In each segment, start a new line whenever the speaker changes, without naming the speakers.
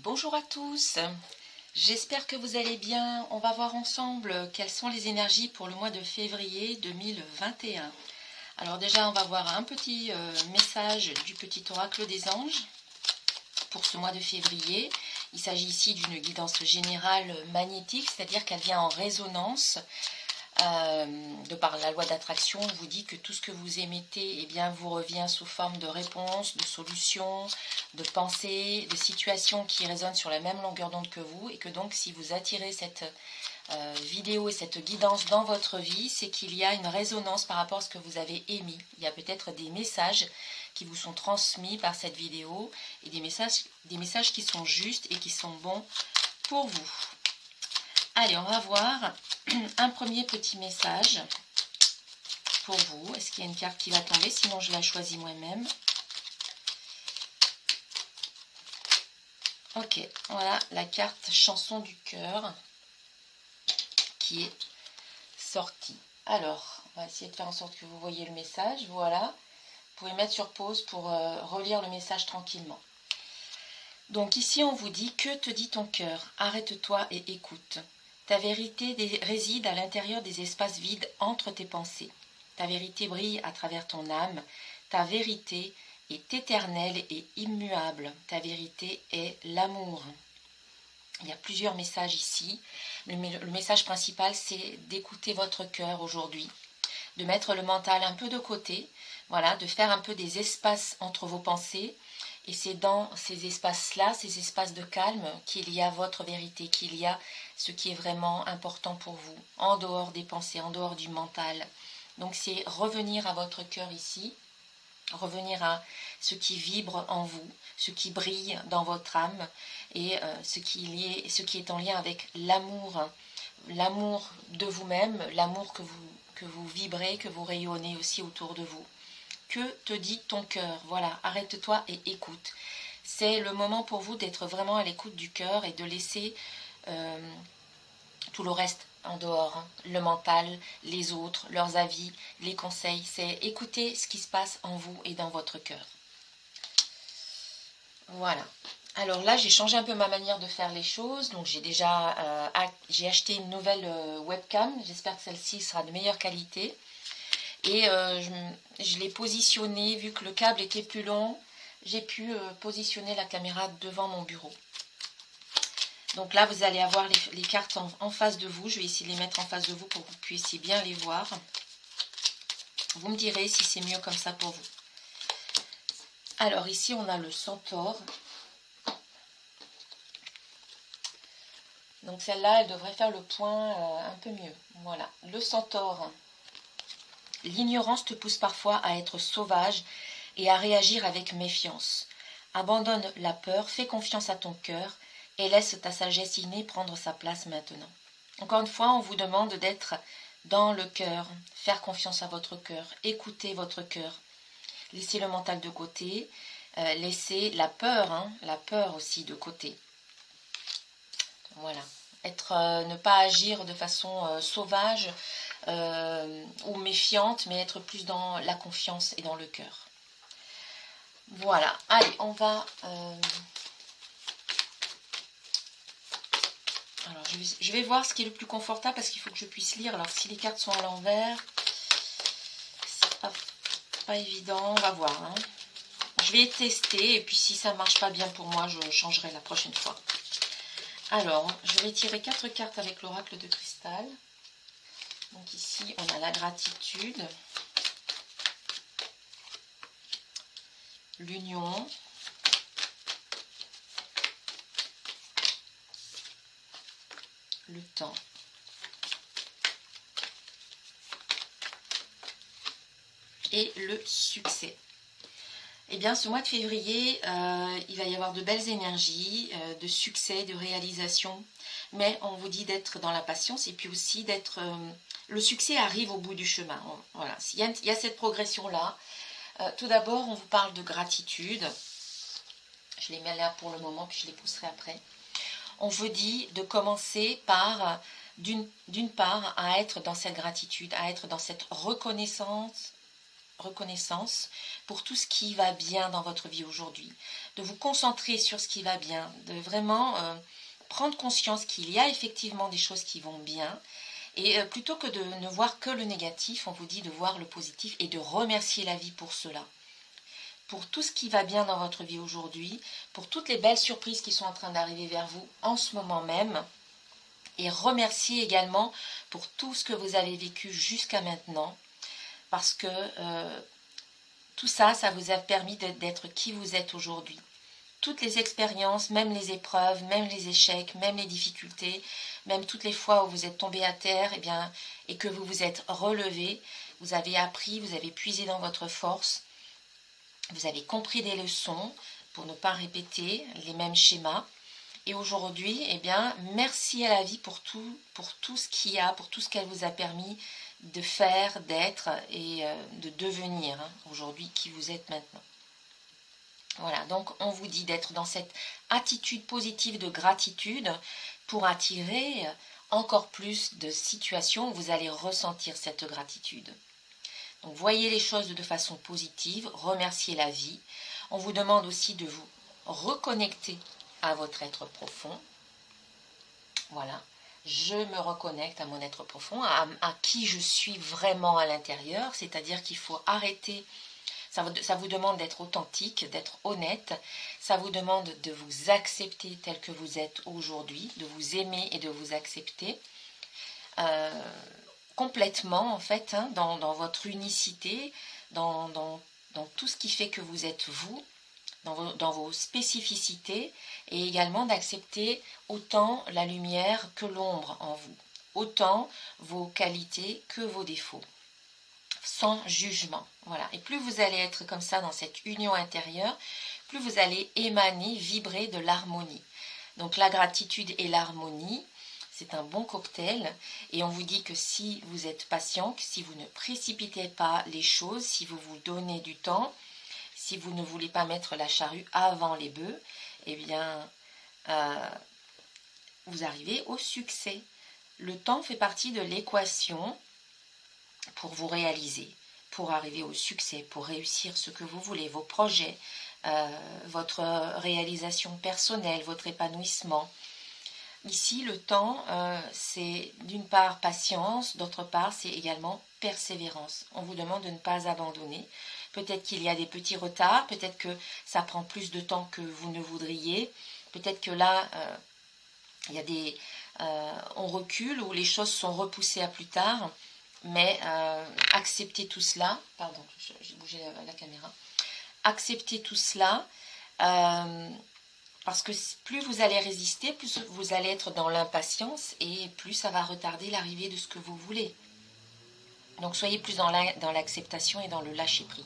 Bonjour à tous, j'espère que vous allez bien. On va voir ensemble quelles sont les énergies pour le mois de février 2021. Alors déjà, on va voir un petit message du petit oracle des anges pour ce mois de février. Il s'agit ici d'une guidance générale magnétique, c'est-à-dire qu'elle vient en résonance. De par la loi d'attraction, on vous dit que tout ce que vous émettez vous revient sous forme de réponses, de solutions, de pensées, de situations qui résonnent sur la même longueur d'onde que vous, et que donc si vous attirez cette vidéo et cette guidance dans votre vie, c'est qu'il y a une résonance par rapport à ce que vous avez émis. Il y a peut-être des messages qui vous sont transmis par cette vidéo et des messages qui sont justes et qui sont bons pour vous. Allez, on va voir un premier petit message pour vous. Est-ce qu'il y a une carte qui va tomber? Sinon, je la choisis moi-même. Ok, voilà la carte chanson du cœur qui est sortie. Alors, on va essayer de faire en sorte que vous voyez le message. Voilà, vous pouvez mettre sur pause pour relire le message tranquillement. Donc ici, on vous dit, que te dit ton cœur? Arrête-toi et écoute. Ta vérité réside à l'intérieur des espaces vides entre tes pensées. Ta vérité brille à travers ton âme. Ta vérité est éternelle et immuable. Ta vérité est l'amour. Il y a plusieurs messages ici. Le message principal, c'est d'écouter votre cœur aujourd'hui, de mettre le mental un peu de côté, voilà, de faire un peu des espaces entre vos pensées. Et c'est dans ces espaces-là, ces espaces de calme, qu'il y a votre vérité, qu'il y a ce qui est vraiment important pour vous, en dehors des pensées, en dehors du mental. Donc c'est revenir à votre cœur ici, revenir à ce qui vibre en vous, ce qui brille dans votre âme et ce qui est en lien avec l'amour, l'amour de vous-même, l'amour que vous vibrez, que vous rayonnez aussi autour de vous. Que te dit ton cœur? Voilà, arrête-toi et écoute. C'est le moment pour vous d'être vraiment à l'écoute du cœur et de laisser tout le reste en dehors, hein. Le mental, les autres, leurs avis, les conseils. C'est écouter ce qui se passe en vous et dans votre cœur. Voilà. Alors là, j'ai changé un peu ma manière de faire les choses. Donc j'ai acheté une nouvelle webcam. J'espère que celle-ci sera de meilleure qualité. Et je l'ai positionnée, vu que le câble était plus long, j'ai pu positionner la caméra devant mon bureau. Donc là, vous allez avoir les cartes en face de vous. Je vais essayer de les mettre en face de vous pour que vous puissiez bien les voir. Vous me direz si c'est mieux comme ça pour vous. Alors ici, on a le centaure. Donc celle-là, elle devrait faire le point un peu mieux. Voilà, le centaure. L'ignorance te pousse parfois à être sauvage et à réagir avec méfiance. Abandonne la peur, fais confiance à ton cœur et laisse ta sagesse innée prendre sa place maintenant. Encore une fois, on vous demande d'être dans le cœur, faire confiance à votre cœur, écouter votre cœur. Laissez le mental de côté, laissez la peur aussi de côté. Voilà. Ne pas agir de façon sauvage ou méfiante, mais être plus dans la confiance et dans le cœur. Voilà, allez, on va... Alors, je vais voir ce qui est le plus confortable parce qu'il faut que je puisse lire. Alors, si les cartes sont à l'envers, c'est pas évident, on va voir. Hein. Je vais tester et puis si ça ne marche pas bien pour moi, je changerai la prochaine fois. Alors, je vais tirer 4 cartes avec l'oracle de cristal. Donc ici, on a la gratitude, l'union, le temps et le succès. Eh bien, ce mois de février, il va y avoir de belles énergies, de succès, de réalisation. Mais on vous dit d'être dans la patience et puis aussi d'être... le succès arrive au bout du chemin. Voilà, il y a cette progression-là. Tout d'abord, on vous parle de gratitude. Je les mets là pour le moment, puis je les pousserai après. On vous dit de commencer par, d'une part, à être dans cette gratitude, à être dans cette reconnaissance reconnaissance pour tout ce qui va bien dans votre vie aujourd'hui, de vous concentrer sur ce qui va bien, de vraiment prendre conscience qu'il y a effectivement des choses qui vont bien, et plutôt que de ne voir que le négatif, on vous dit de voir le positif et de remercier la vie pour cela. Pour tout ce qui va bien dans votre vie aujourd'hui, pour toutes les belles surprises qui sont en train d'arriver vers vous en ce moment même, et remercier également pour tout ce que vous avez vécu jusqu'à maintenant, parce que tout ça, ça vous a permis d'être qui vous êtes aujourd'hui. Toutes les expériences, même les épreuves, même les échecs, même les difficultés, même toutes les fois où vous êtes tombé à terre, et que vous vous êtes relevé, vous avez appris, vous avez puisé dans votre force, vous avez compris des leçons pour ne pas répéter les mêmes schémas. Et aujourd'hui, merci à la vie pour tout ce qu'il y a, pour tout ce qu'elle vous a permis de faire, d'être et de devenir aujourd'hui qui vous êtes maintenant. Voilà, donc on vous dit d'être dans cette attitude positive de gratitude pour attirer encore plus de situations où vous allez ressentir cette gratitude. Donc voyez les choses de façon positive, remerciez la vie. On vous demande aussi de vous reconnecter à votre être profond. Voilà, je me reconnecte à mon être profond, à qui je suis vraiment à l'intérieur, c'est-à-dire qu'il faut arrêter, ça vous demande d'être authentique, d'être honnête, ça vous demande de vous accepter tel que vous êtes aujourd'hui, de vous aimer et de vous accepter complètement en fait, dans votre unicité, dans tout ce qui fait que vous êtes vous, dans vos spécificités, et également d'accepter autant la lumière que l'ombre en vous, autant vos qualités que vos défauts, sans jugement. Voilà. Et plus vous allez être comme ça dans cette union intérieure, plus vous allez émaner, vibrer de l'harmonie. Donc la gratitude et l'harmonie, c'est un bon cocktail, et on vous dit que si vous êtes patient, que si vous ne précipitez pas les choses, si vous vous donnez du temps, si vous ne voulez pas mettre la charrue avant les bœufs, vous arrivez au succès. Le temps fait partie de l'équation pour vous réaliser, pour arriver au succès, pour réussir ce que vous voulez, vos projets, votre réalisation personnelle, votre épanouissement. Ici, le temps, c'est d'une part patience, d'autre part, c'est également persévérance. On vous demande de ne pas abandonner. Peut-être qu'il y a des petits retards, peut-être que ça prend plus de temps que vous ne voudriez, peut-être que là, on recule ou les choses sont repoussées à plus tard, mais acceptez tout cela. Pardon, j'ai bougé la caméra. Acceptez tout cela. Parce que plus vous allez résister, plus vous allez être dans l'impatience et plus ça va retarder l'arrivée de ce que vous voulez. Donc soyez plus dans l'acceptation et dans le lâcher-prise.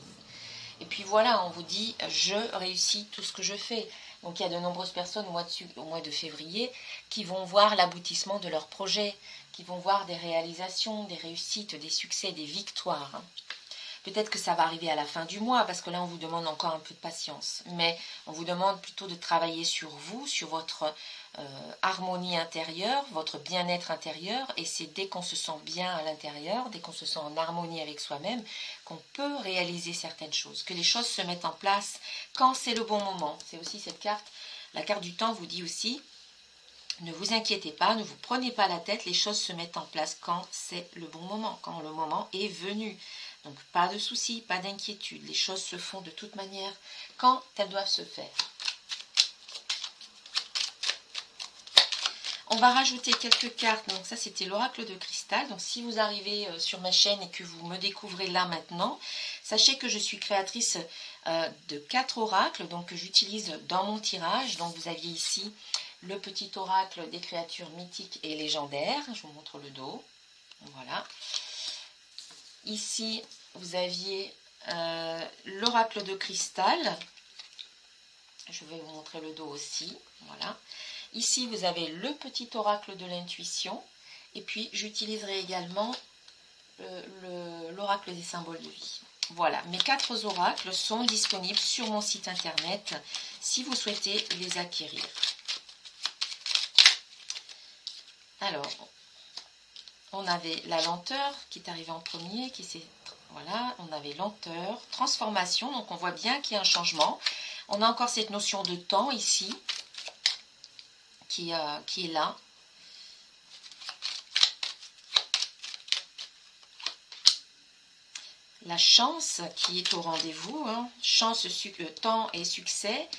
Et puis voilà, on vous dit, je réussis tout ce que je fais. Donc il y a de nombreuses personnes au mois de février qui vont voir l'aboutissement de leurs projets, qui vont voir des réalisations, des réussites, des succès, des victoires. Peut-être que ça va arriver à la fin du mois, parce que là, on vous demande encore un peu de patience. Mais on vous demande plutôt de travailler sur vous, sur votre harmonie intérieure, votre bien-être intérieur. Et c'est dès qu'on se sent bien à l'intérieur, dès qu'on se sent en harmonie avec soi-même, qu'on peut réaliser certaines choses, que les choses se mettent en place quand c'est le bon moment. C'est aussi cette carte, la carte du temps vous dit aussi, ne vous inquiétez pas, ne vous prenez pas la tête, les choses se mettent en place quand c'est le bon moment, quand le moment est venu. Donc pas de soucis, pas d'inquiétude, les choses se font de toute manière quand elles doivent se faire. On va rajouter quelques cartes, donc ça c'était l'oracle de cristal. Donc si vous arrivez sur ma chaîne et que vous me découvrez là maintenant, sachez que je suis créatrice de 4 oracles, donc que j'utilise dans mon tirage. Donc vous aviez ici le petit oracle des créatures mythiques et légendaires, je vous montre le dos, voilà. Ici, vous aviez l'oracle de cristal. Je vais vous montrer le dos aussi. Voilà. Ici, vous avez le petit oracle de l'intuition. Et puis, j'utiliserai également l'oracle des symboles de vie. Voilà, mes 4 oracles sont disponibles sur mon site internet si vous souhaitez les acquérir. Alors, on avait la lenteur qui est arrivée en premier, qui s'est Voilà, on avait lenteur, transformation, donc on voit bien qu'il y a un changement. On a encore cette notion de temps ici, qui est là. La chance qui est au rendez-vous, hein. Chance, temps et succès,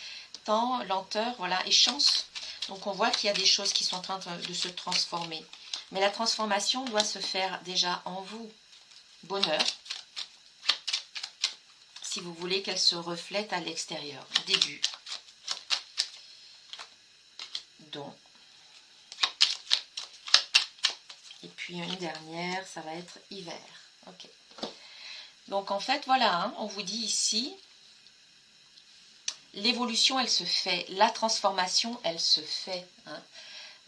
temps, lenteur, voilà, et chance. Donc on voit qu'il y a des choses qui sont en train de se transformer. Mais la transformation doit se faire déjà en vous. Bonheur, si vous voulez qu'elle se reflète à l'extérieur. Début. Don. Et puis une dernière, ça va être hiver. Ok. Donc en fait, voilà, hein, on vous dit ici, l'évolution, elle se fait. La transformation, elle se fait. Hein.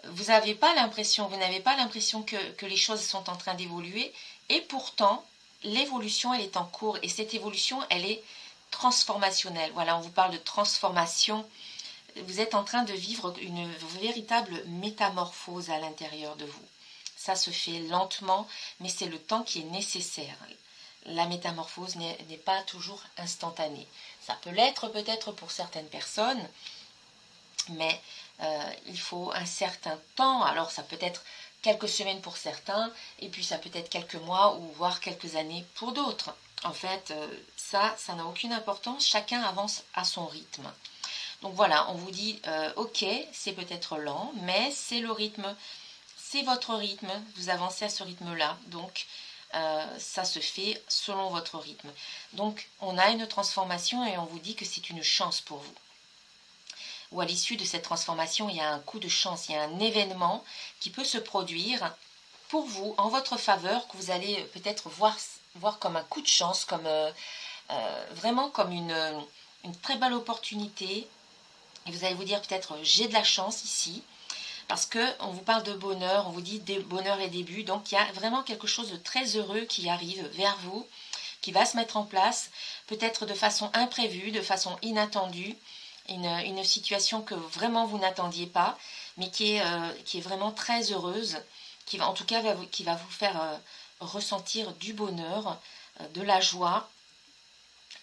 Vous n'avez pas l'impression que les choses sont en train d'évoluer. Et pourtant, l'évolution, elle est en cours. Et cette évolution, elle est transformationnelle. Voilà, on vous parle de transformation. Vous êtes en train de vivre une véritable métamorphose à l'intérieur de vous. Ça se fait lentement, mais c'est le temps qui est nécessaire. La métamorphose n'est pas toujours instantanée. Ça peut l'être peut-être pour certaines personnes, mais il faut un certain temps. Alors ça peut être quelques semaines pour certains, et puis ça peut être quelques mois ou voire quelques années pour d'autres. En fait, ça n'a aucune importance. Chacun avance à son rythme. Donc voilà, on vous dit, ok, c'est peut-être lent, mais c'est le rythme, c'est votre rythme, vous avancez à ce rythme-là, donc ça se fait selon votre rythme. Donc on a une transformation et on vous dit que c'est une chance pour vous. Ou à l'issue de cette transformation, il y a un coup de chance, il y a un événement qui peut se produire pour vous, en votre faveur, que vous allez peut-être voir comme un coup de chance, comme vraiment comme une très belle opportunité. Et vous allez vous dire peut-être j'ai de la chance ici, parce qu'on vous parle de bonheur, on vous dit bonheur et début, donc il y a vraiment quelque chose de très heureux qui arrive vers vous, qui va se mettre en place, peut-être de façon imprévue, de façon inattendue, une situation que vraiment vous n'attendiez pas, mais qui est vraiment très heureuse, qui va, en tout cas qui va vous faire ressentir du bonheur, de la joie.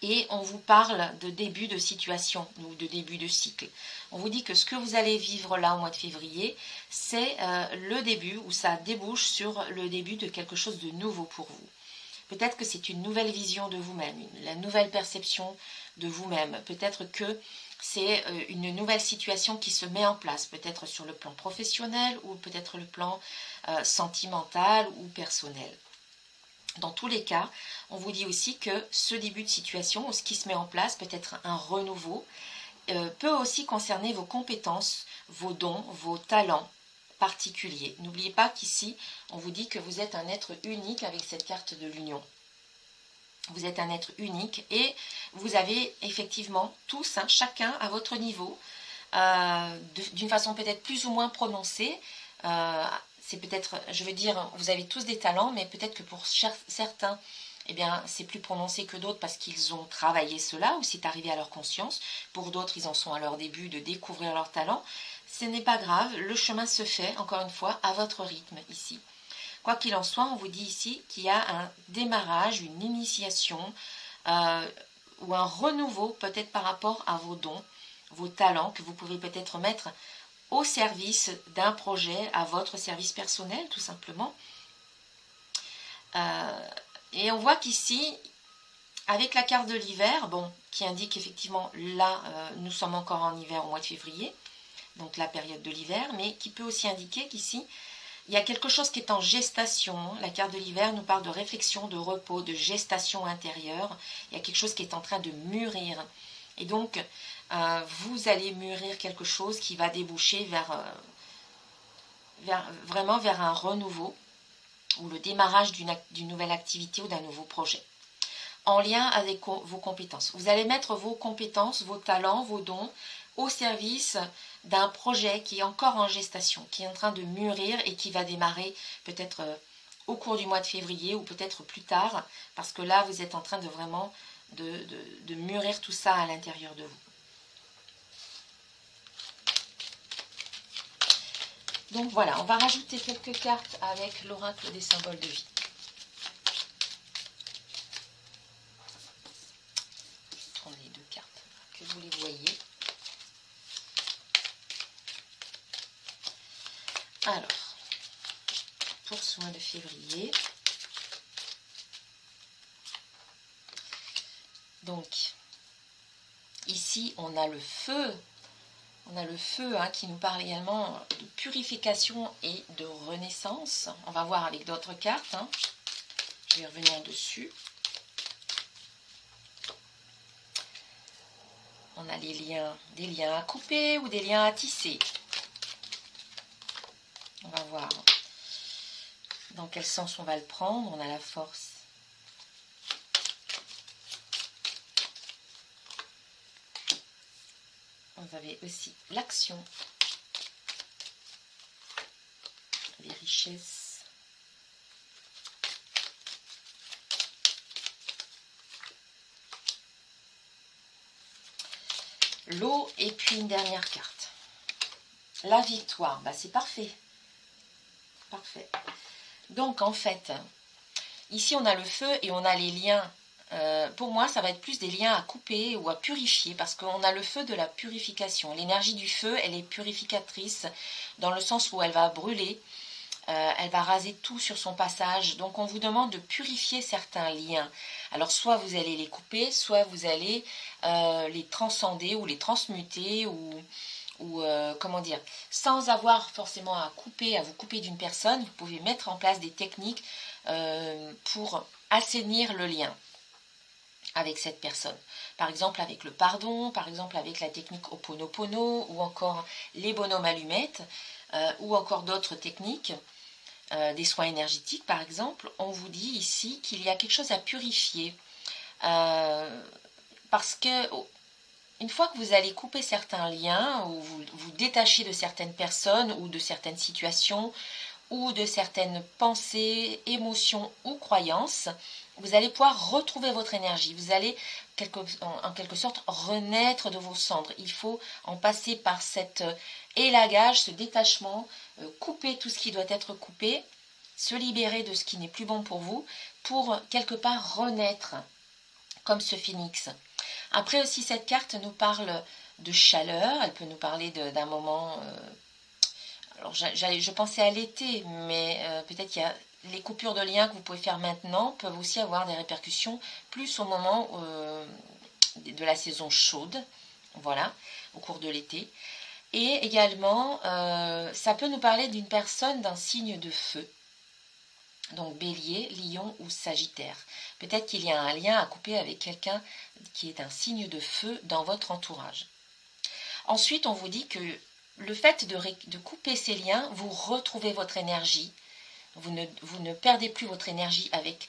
Et on vous parle de début de situation ou de début de cycle. On vous dit que ce que vous allez vivre là au mois de février, c'est le début où ça débouche sur le début de quelque chose de nouveau pour vous. Peut-être que c'est une nouvelle vision de vous-même, la nouvelle perception de vous-même. Peut-être que c'est une nouvelle situation qui se met en place, peut-être sur le plan professionnel ou peut-être le plan sentimental ou personnel. Dans tous les cas, on vous dit aussi que ce début de situation, ou ce qui se met en place, peut être un renouveau, peut aussi concerner vos compétences, vos dons, vos talents particuliers. N'oubliez pas qu'ici, on vous dit que vous êtes un être unique avec cette carte de l'union. Vous êtes un être unique et vous avez effectivement tous, hein, chacun à votre niveau, d'une façon peut-être plus ou moins prononcée, c'est peut-être, je veux dire, vous avez tous des talents, mais peut-être que pour certains, eh bien, c'est plus prononcé que d'autres parce qu'ils ont travaillé cela ou c'est arrivé à leur conscience. Pour d'autres, ils en sont à leur début de découvrir leurs talents. Ce n'est pas grave, le chemin se fait, encore une fois, à votre rythme ici. Quoi qu'il en soit, on vous dit ici qu'il y a un démarrage, une initiation ou un renouveau peut-être par rapport à vos dons, vos talents que vous pouvez peut-être mettre au service d'un projet, à votre service personnel tout simplement. Et on voit qu'ici, avec la carte de l'hiver, bon, qui indique effectivement là, nous sommes encore en hiver au mois de février, donc la période de l'hiver, mais qui peut aussi indiquer qu'ici, il y a quelque chose qui est en gestation. La carte de l'hiver nous parle de réflexion, de repos, de gestation intérieure. Il y a quelque chose qui est en train de mûrir. Et donc, vous allez mûrir quelque chose qui va déboucher vraiment vers un renouveau ou le démarrage d'une nouvelle activité ou d'un nouveau projet en lien avec vos compétences. Vous allez mettre vos compétences, vos talents, vos dons au service d'un projet qui est encore en gestation, qui est en train de mûrir et qui va démarrer peut-être au cours du mois de février ou peut-être plus tard, parce que là, vous êtes en train de vraiment de mûrir tout ça à l'intérieur de vous. Donc voilà, on va rajouter quelques cartes avec l'oracle des symboles de vie. vous les voyez. Alors, pour ce mois de février, donc ici on a le feu. On a le feu qui nous parle également de purification et de renaissance. On va voir avec d'autres cartes. Je vais revenir dessus. On a des liens à couper ou des liens à tisser. On va voir dans quel sens on va le prendre. On a la force. Vous avez aussi l'action, les richesses, l'eau et puis une dernière carte. La victoire, c'est parfait. Parfait. Donc en fait, ici on a le feu et on a les liens. Pour moi, ça va être plus des liens à couper ou à purifier parce qu'on a le feu de la purification. L'énergie du feu, elle est purificatrice dans le sens où elle va brûler, elle va raser tout sur son passage. Donc, on vous demande de purifier certains liens. Alors, soit vous allez les couper, soit vous allez les transcender ou les transmuter ou comment dire, sans avoir forcément à vous couper d'une personne, vous pouvez mettre en place des techniques pour assainir le lien avec cette personne. Par exemple avec le pardon, par exemple avec la technique Ho'oponopono ou encore les bonhommes allumettes ou encore d'autres techniques, des soins énergétiques par exemple. On vous dit ici qu'il y a quelque chose à purifier parce que une fois que vous allez couper certains liens ou vous détacher de certaines personnes ou de certaines situations ou de certaines pensées, émotions ou croyances, vous allez pouvoir retrouver votre énergie. Vous allez en quelque sorte renaître de vos cendres. Il faut en passer par cet élagage, ce détachement, couper tout ce qui doit être coupé, se libérer de ce qui n'est plus bon pour vous, pour quelque part renaître comme ce phénix. Après aussi, cette carte nous parle de chaleur, elle peut nous parler d'un moment... alors je pensais à l'été, mais peut-être qu'il y a les coupures de liens que vous pouvez faire maintenant peuvent aussi avoir des répercussions plus au moment de la saison chaude, voilà, au cours de l'été. Et également, ça peut nous parler d'une personne d'un signe de feu. Donc bélier, lion ou sagittaire. Peut-être qu'il y a un lien à couper avec quelqu'un qui est un signe de feu dans votre entourage. Ensuite, on vous dit que le fait de couper ces liens, vous retrouvez votre énergie. Vous ne perdez plus votre énergie avec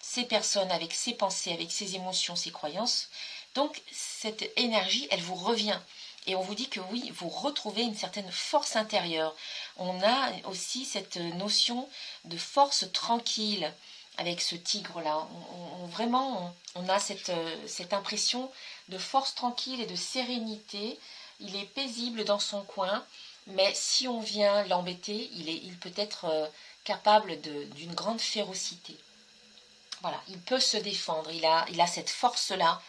ces personnes, avec ces pensées, avec ces émotions, ces croyances. Donc cette énergie, elle vous revient. Et on vous dit que oui, vous retrouvez une certaine force intérieure. On a aussi cette notion de force tranquille avec ce tigre-là. Vraiment, on a cette impression de force tranquille et de sérénité. Il est paisible dans son coin, mais si on vient l'embêter, il peut être capable d'une grande férocité. Voilà, il peut se défendre, il a cette force-là.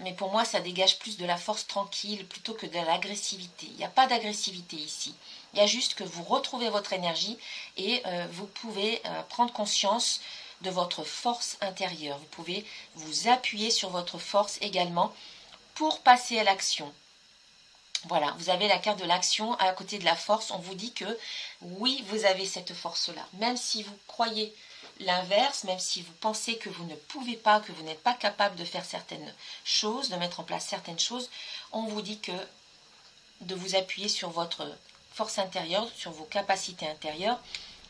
Mais pour moi, ça dégage plus de la force tranquille plutôt que de l'agressivité. Il n'y a pas d'agressivité ici. Il y a juste que vous retrouvez votre énergie et vous pouvez prendre conscience de votre force intérieure. Vous pouvez vous appuyer sur votre force également pour passer à l'action. Voilà, vous avez la carte de l'action à côté de la force. On vous dit que oui, vous avez cette force-là. Même si vous croyez l'inverse, même si vous pensez que vous ne pouvez pas, que vous n'êtes pas capable de faire certaines choses, de mettre en place certaines choses, on vous dit que de vous appuyer sur votre force intérieure, sur vos capacités intérieures,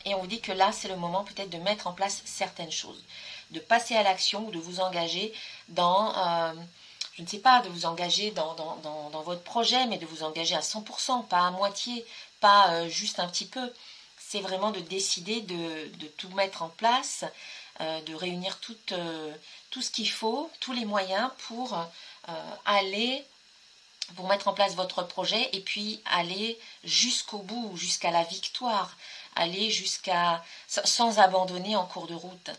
et on vous dit que là, c'est le moment peut-être de mettre en place certaines choses, de passer à l'action ou de vous engager dans, je ne sais pas, de vous engager dans votre projet, mais de vous engager à 100%, pas à moitié, pas juste un petit peu. C'est vraiment de décider de tout mettre en place, de réunir tout ce qu'il faut, tous les moyens pour mettre en place votre projet et puis aller jusqu'au bout, jusqu'à la victoire, aller sans abandonner en cours de route.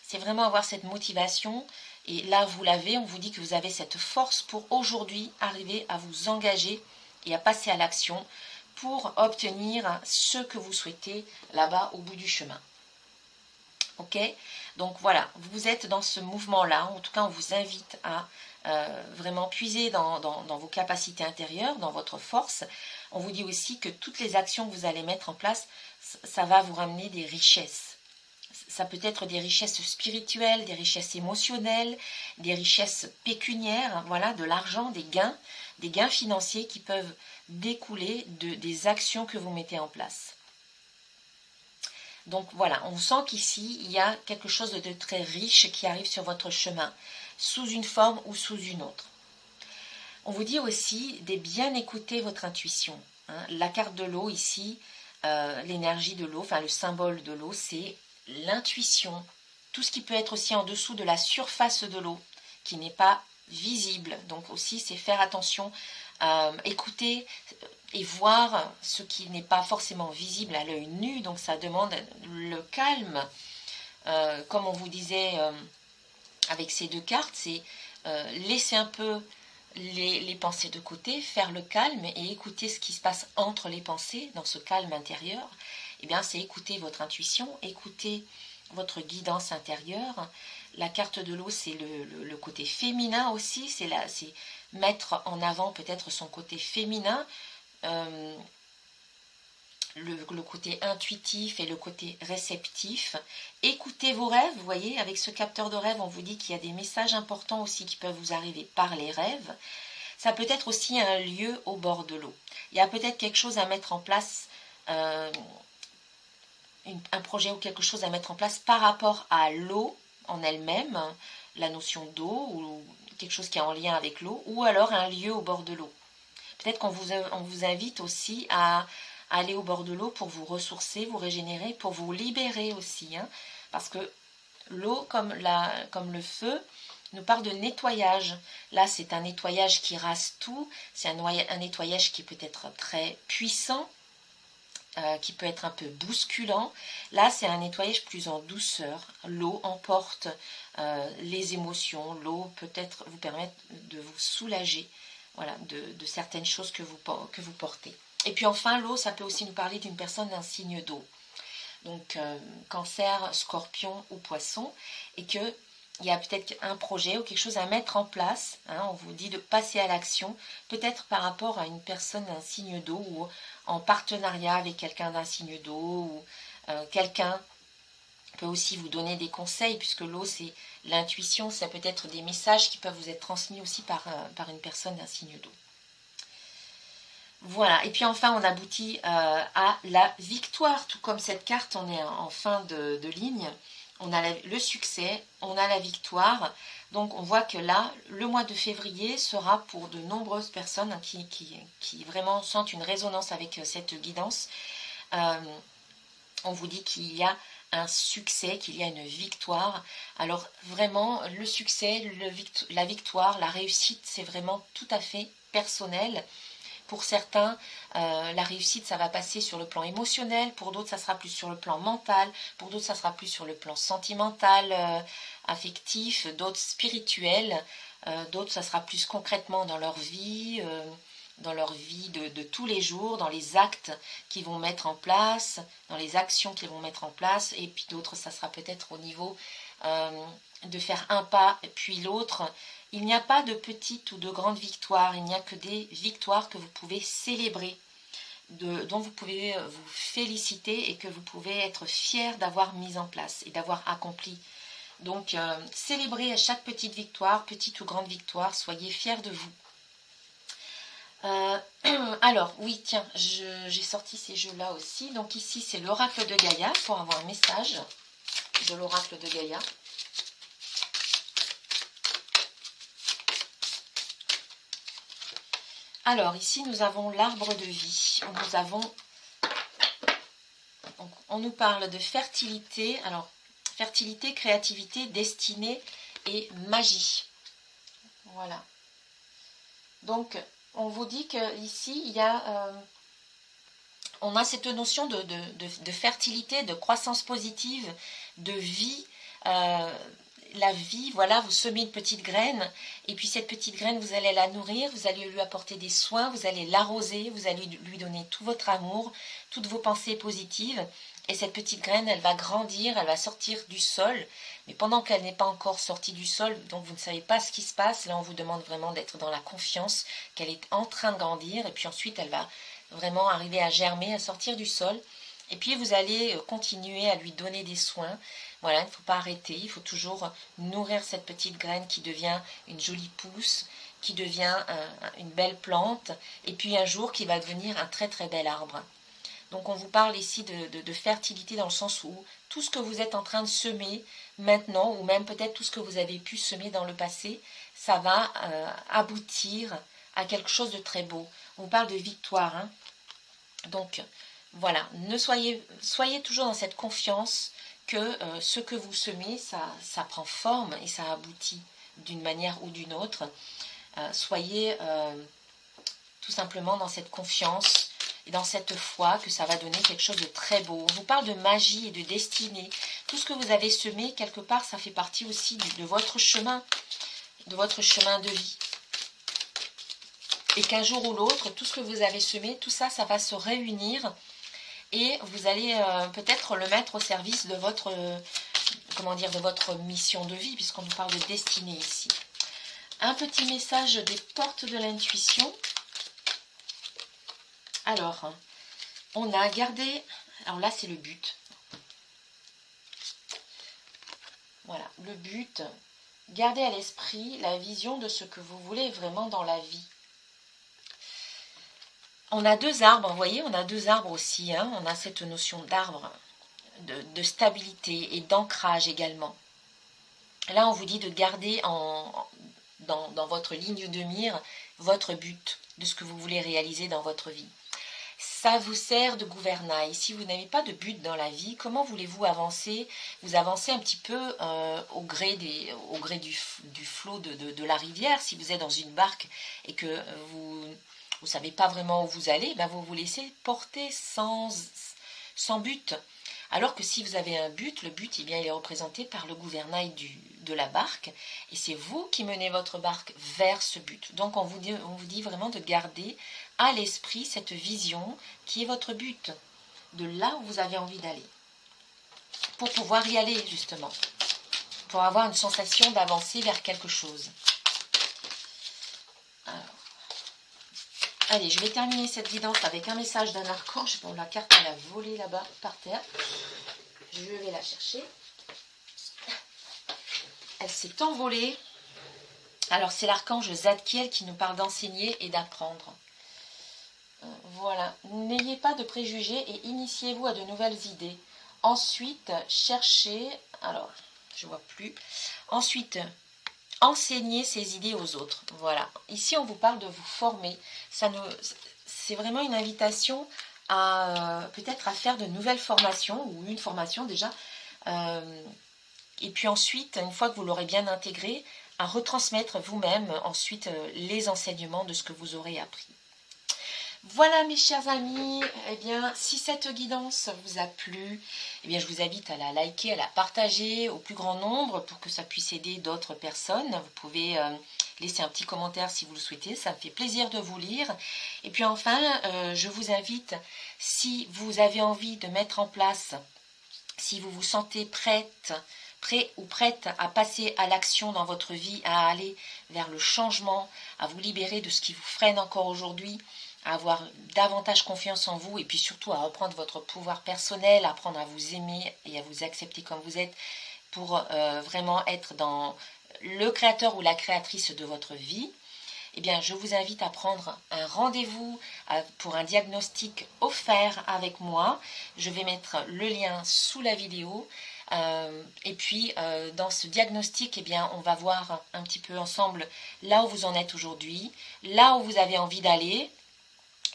C'est vraiment avoir cette motivation Et là, vous l'avez, on vous dit que vous avez cette force pour aujourd'hui arriver à vous engager et à passer à l'action pour obtenir ce que vous souhaitez là-bas au bout du chemin. Ok? Donc voilà, vous êtes dans ce mouvement-là. En tout cas, on vous invite à vraiment puiser dans vos capacités intérieures, dans votre force. On vous dit aussi que toutes les actions que vous allez mettre en place, ça va vous ramener des richesses. Ça peut être des richesses spirituelles, des richesses émotionnelles, des richesses pécuniaires, voilà, de l'argent, des gains financiers qui peuvent découler des actions que vous mettez en place. Donc voilà, on sent qu'ici, il y a quelque chose de très riche qui arrive sur votre chemin, sous une forme ou sous une autre. On vous dit aussi de bien écouter votre intuition. Hein. La carte de l'eau ici, l'énergie de l'eau, enfin le symbole de l'eau, c'est l'intuition. Tout ce qui peut être aussi en dessous de la surface de l'eau, qui n'est pas visible. Donc aussi, c'est faire attention, écouter et voir ce qui n'est pas forcément visible à l'œil nu. Donc ça demande le calme. Comme on vous disait avec ces deux cartes, c'est laisser un peu les pensées de côté, faire le calme et écouter ce qui se passe entre les pensées, dans ce calme intérieur. Eh bien, c'est écouter votre intuition, écouter votre guidance intérieure. La carte de l'eau, c'est le côté féminin aussi, c'est mettre en avant peut-être son côté féminin, le côté intuitif et le côté réceptif. Écoutez vos rêves, vous voyez, avec ce capteur de rêve, on vous dit qu'il y a des messages importants aussi qui peuvent vous arriver par les rêves. Ça peut être aussi un lieu au bord de l'eau. Il y a peut-être quelque chose à mettre en place, un projet ou quelque chose à mettre en place par rapport à l'eau en elle-même, la notion d'eau ou quelque chose qui est en lien avec l'eau, ou alors un lieu au bord de l'eau. Peut-être qu'on vous invite aussi à aller au bord de l'eau pour vous ressourcer, vous régénérer, pour vous libérer aussi. Hein, parce que l'eau, comme le feu, nous parle de nettoyage. Là, c'est un nettoyage qui rase tout. C'est un nettoyage qui peut être très puissant, qui peut être un peu bousculant. Là, c'est un nettoyage plus en douceur. L'eau emporte les émotions. L'eau peut-être vous permettre de vous soulager, voilà, de certaines choses que vous portez. Et puis enfin, l'eau, ça peut aussi nous parler d'une personne d'un signe d'eau. Donc, cancer, scorpion ou poisson. Et qu'il y a peut-être un projet ou quelque chose à mettre en place. Hein, on vous dit de passer à l'action, peut-être par rapport à une personne d'un signe d'eau ou en partenariat avec quelqu'un d'un signe d'eau. Ou quelqu'un peut aussi vous donner des conseils, puisque l'eau, c'est l'intuition. Ça peut être des messages qui peuvent vous être transmis aussi par une personne d'un signe d'eau. Voilà, et puis enfin on aboutit à la victoire, tout comme cette carte, on est en fin de ligne, on a le succès, on a la victoire, donc on voit que là, le mois de février sera pour de nombreuses personnes qui vraiment sentent une résonance avec cette guidance. On vous dit qu'il y a un succès, qu'il y a une victoire. Alors vraiment, le succès, la victoire, la réussite, c'est vraiment tout à fait personnel. Pour certains, la réussite, ça va passer sur le plan émotionnel. Pour d'autres, ça sera plus sur le plan mental. Pour d'autres, ça sera plus sur le plan sentimental, affectif. D'autres, spirituel. D'autres, ça sera plus concrètement dans leur vie de tous les jours, dans les actes qu'ils vont mettre en place, dans les actions qu'ils vont mettre en place. Et puis d'autres, ça sera peut-être au niveau de faire un pas puis l'autre. Il n'y a pas de petites ou de grandes victoires, il n'y a que des victoires que vous pouvez célébrer, dont vous pouvez vous féliciter et que vous pouvez être fier d'avoir mis en place et d'avoir accompli. Donc, célébrez à chaque petite victoire, petite ou grande victoire, soyez fiers de vous. Alors, oui, tiens, j'ai sorti ces jeux-là aussi. Donc ici, c'est l'oracle de Gaïa, pour avoir un message de l'oracle de Gaïa. Alors, ici, nous avons l'arbre de vie. On nous parle de fertilité. Alors, fertilité, créativité, destinée et magie. Voilà. Donc, on vous dit qu'ici, il y a... on a cette notion de fertilité, de croissance positive, de vie. la vie, voilà, vous semez une petite graine, et puis cette petite graine, vous allez la nourrir, vous allez lui apporter des soins, vous allez l'arroser, vous allez lui donner tout votre amour, toutes vos pensées positives, et cette petite graine, elle va grandir, elle va sortir du sol, mais pendant qu'elle n'est pas encore sortie du sol, donc vous ne savez pas ce qui se passe, là on vous demande vraiment d'être dans la confiance qu'elle est en train de grandir, et puis ensuite elle va vraiment arriver à germer, à sortir du sol, et puis vous allez continuer à lui donner des soins. Voilà, il ne faut pas arrêter, il faut toujours nourrir cette petite graine qui devient une jolie pousse, qui devient une belle plante, et puis un jour qui va devenir un très très bel arbre. Donc on vous parle ici de fertilité dans le sens où tout ce que vous êtes en train de semer maintenant, ou même peut-être tout ce que vous avez pu semer dans le passé, ça va aboutir à quelque chose de très beau. On vous parle de victoire, hein. Donc voilà, soyez toujours dans cette confiance que ce que vous semez, ça prend forme et ça aboutit d'une manière ou d'une autre. Soyez tout simplement dans cette confiance et dans cette foi que ça va donner quelque chose de très beau. On vous parle de magie et de destinée. Tout ce que vous avez semé, quelque part, ça fait partie aussi de votre chemin de vie. Et qu'un jour ou l'autre, tout ce que vous avez semé, tout ça, ça va se réunir et vous allez peut-être le mettre au service de votre, de votre mission de vie, puisqu'on nous parle de destinée ici. Un petit message des portes de l'intuition. Alors, on a gardé, alors là c'est le but. Voilà, le but, gardez à l'esprit la vision de ce que vous voulez vraiment dans la vie. On a deux arbres, vous voyez, on a deux arbres aussi, hein, on a cette notion d'arbre, de stabilité et d'ancrage également. Là, on vous dit de garder dans votre ligne de mire votre but de ce que vous voulez réaliser dans votre vie. Ça vous sert de gouvernail. Si vous n'avez pas de but dans la vie, comment voulez-vous avancer? Vous avancez un petit peu au gré du flot de la rivière. Si vous êtes dans une barque et que vous ne savez pas vraiment où vous allez, ben vous vous laissez porter sans but. Alors que si vous avez un but, le but, eh bien, il est représenté par le gouvernail de la barque, et c'est vous qui menez votre barque vers ce but. Donc on vous dit vraiment de garder à l'esprit cette vision qui est votre but, de là où vous avez envie d'aller, pour pouvoir y aller justement, pour avoir une sensation d'avancer vers quelque chose. Alors, allez, je vais terminer cette guidance avec un message d'un archange. Bon, la carte, elle a volé là-bas, par terre. Je vais la chercher. Elle s'est envolée. Alors, c'est l'archange Zadkiel qui nous parle d'enseigner et d'apprendre. Voilà. N'ayez pas de préjugés et initiez-vous à de nouvelles idées. Ensuite, cherchez... Alors, je ne vois plus. Ensuite... Enseignez ces idées aux autres. Voilà. Ici, on vous parle de vous former. C'est vraiment une invitation à peut-être à faire de nouvelles formations ou une formation déjà. Et puis ensuite, une fois que vous l'aurez bien intégré, à retransmettre vous-même ensuite les enseignements de ce que vous aurez appris. Voilà mes chers amis, eh bien si cette guidance vous a plu, eh bien je vous invite à la liker, à la partager au plus grand nombre pour que ça puisse aider d'autres personnes. Vous pouvez laisser un petit commentaire si vous le souhaitez, ça me fait plaisir de vous lire. Et puis enfin, je vous invite, si vous avez envie de mettre en place, si vous vous sentez prêt ou prête à passer à l'action dans votre vie, à aller vers le changement, à vous libérer de ce qui vous freine encore aujourd'hui, à avoir davantage confiance en vous et puis surtout à reprendre votre pouvoir personnel, à apprendre à vous aimer et à vous accepter comme vous êtes pour vraiment être dans le créateur ou la créatrice de votre vie, eh bien je vous invite à prendre un rendez-vous pour un diagnostic offert avec moi. Je vais mettre le lien sous la vidéo. Et puis dans ce diagnostic, eh bien, on va voir un petit peu ensemble là où vous en êtes aujourd'hui, là où vous avez envie d'aller.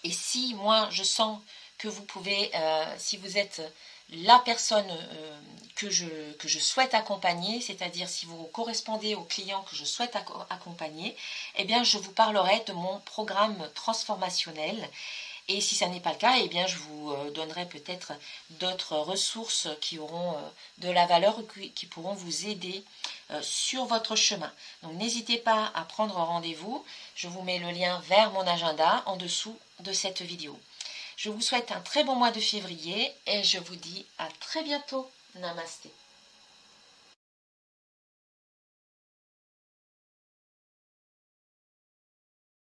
Et si moi je sens que vous pouvez, si vous êtes la personne que je souhaite accompagner, c'est-à-dire si vous correspondez aux clients que je souhaite accompagner, eh bien je vous parlerai de mon programme transformationnel. Et si ça n'est pas le cas, eh bien je vous donnerai peut-être d'autres ressources qui auront de la valeur, qui pourront vous aider sur votre chemin. Donc n'hésitez pas à prendre rendez-vous. Je vous mets le lien vers mon agenda en dessous de cette vidéo. Je vous souhaite un très bon mois de février et je vous dis à très bientôt. Namasté.